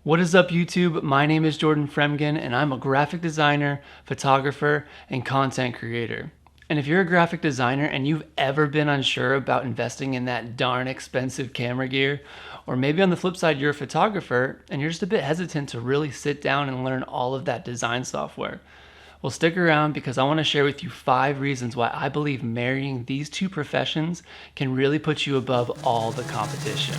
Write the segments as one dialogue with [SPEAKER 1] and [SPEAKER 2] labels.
[SPEAKER 1] What is up, YouTube? My name is Jordan Fremgen, and I'm a graphic designer, photographer, and content creator. And if you're a graphic designer and you've ever been unsure about investing in that darn expensive camera gear, or maybe on the flip side, you're a photographer and you're just a bit hesitant to really sit down and learn all of that design software, well, stick around because I want to share with you 5 reasons why I believe marrying these two professions can really put you above all the competition.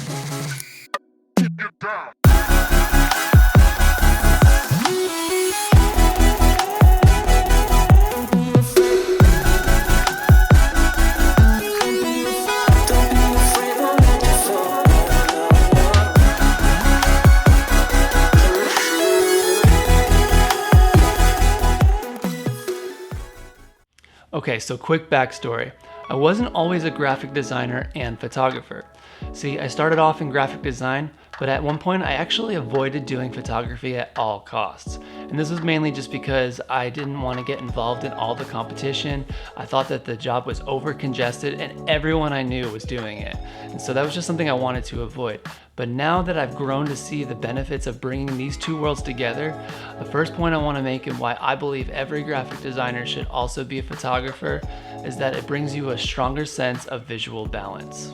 [SPEAKER 1] Okay, so quick backstory. I wasn't always a graphic designer and photographer. See, I started off in graphic design, but at one point I actually avoided doing photography at all costs. And this was mainly just because I didn't want to get involved in all the competition. I thought that the job was over congested and everyone I knew was doing it. And so that was just something I wanted to avoid. But now that I've grown to see the benefits of bringing these two worlds together, the first point I want to make and why I believe every graphic designer should also be a photographer is that it brings you a stronger sense of visual balance.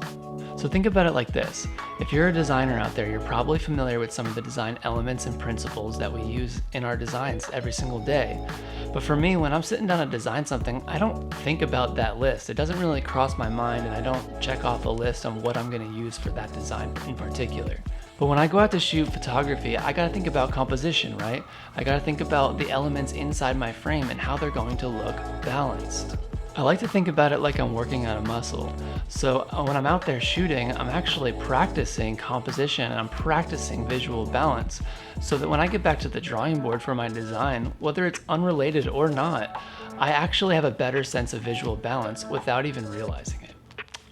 [SPEAKER 1] So think about it like this. If you're a designer out there, you're probably familiar with some of the design elements and principles that we use in our designs every single day. But for me, when I'm sitting down to design something, I don't think about that list. It doesn't really cross my mind, and I don't check off a list on what I'm going to use for that design in particular. But when I go out to shoot photography, I gotta think about composition, right? I gotta think about the elements inside my frame and how they're going to look balanced. I like to think about it like I'm working on a muscle. So when I'm out there shooting, I'm actually practicing composition and I'm practicing visual balance so that when I get back to the drawing board for my design, whether it's unrelated or not, I actually have a better sense of visual balance without even realizing it.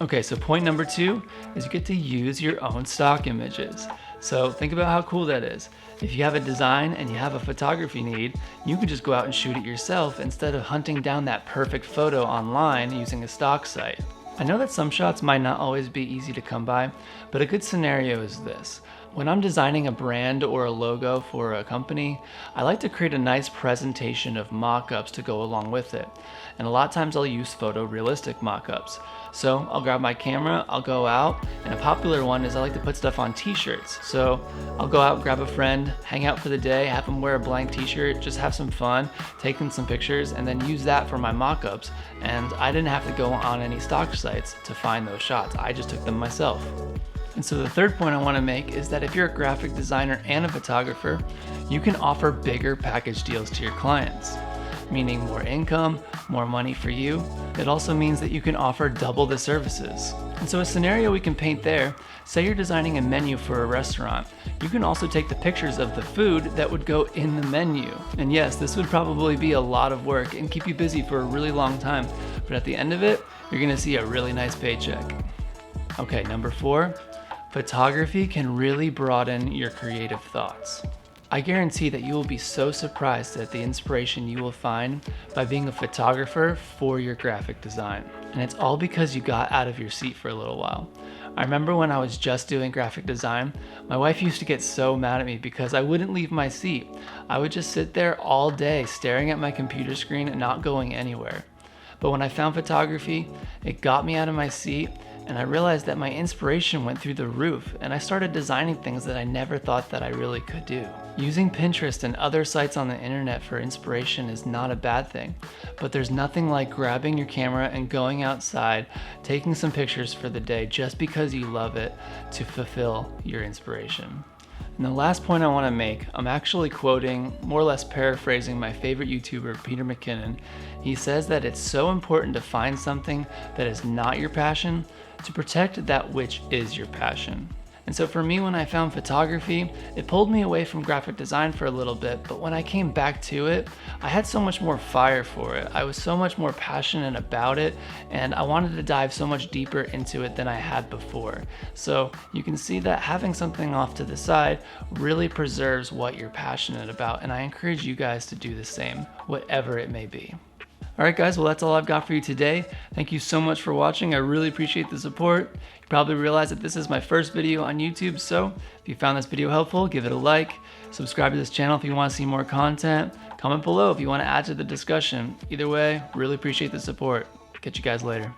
[SPEAKER 1] Okay, so point number 2 is you get to use your own stock images. So think about how cool that is. If you have a design and you have a photography need, you can just go out and shoot it yourself instead of hunting down that perfect photo online using a stock site. I know that some shots might not always be easy to come by, but a good scenario is this. When I'm designing a brand or a logo for a company, I like to create a nice presentation of mock-ups to go along with it. And a lot of times I'll use photorealistic mock-ups. So I'll grab my camera, I'll go out, and a popular one is I like to put stuff on t-shirts. So I'll go out, grab a friend, hang out for the day, have them wear a blank t-shirt, just have some fun, take them some pictures, and then use that for my mock-ups. And I didn't have to go on any stock sites to find those shots. I just took them myself. And so the third point I want to make is that if you're a graphic designer and a photographer, you can offer bigger package deals to your clients, meaning more income, more money for you. It also means that you can offer double the services. And so a scenario we can paint there, say you're designing a menu for a restaurant. You can also take the pictures of the food that would go in the menu. And yes, this would probably be a lot of work and keep you busy for a really long time, but at the end of it, you're gonna see a really nice paycheck. Okay, number 4. Photography can really broaden your creative thoughts. I guarantee that you will be so surprised at the inspiration you will find by being a photographer for your graphic design. And it's all because you got out of your seat for a little while. I remember when I was just doing graphic design, my wife used to get so mad at me because I wouldn't leave my seat. I would just sit there all day staring at my computer screen and not going anywhere. But when I found photography, it got me out of my seat, and I realized that my inspiration went through the roof, and I started designing things that I never thought that I really could do. Using Pinterest and other sites on the internet for inspiration is not a bad thing, but there's nothing like grabbing your camera and going outside, taking some pictures for the day just because you love it to fulfill your inspiration. And the last point I want to make, I'm actually quoting, more or less paraphrasing my favorite YouTuber, Peter McKinnon. He says that it's so important to find something that is not your passion to protect that which is your passion. And so for me, when I found photography, it pulled me away from graphic design for a little bit, but when I came back to it, I had so much more fire for it. I was so much more passionate about it, and I wanted to dive so much deeper into it than I had before. So you can see that having something off to the side really preserves what you're passionate about, and I encourage you guys to do the same, whatever it may be. All right, guys, well, that's all I've got for you today. Thank you so much for watching. I really appreciate the support. You probably realize that this is my first video on YouTube, so if you found this video helpful, give it a like, subscribe to this channel if you want to see more content, comment below if you want to add to the discussion. Either way, really appreciate the support. Catch you guys later.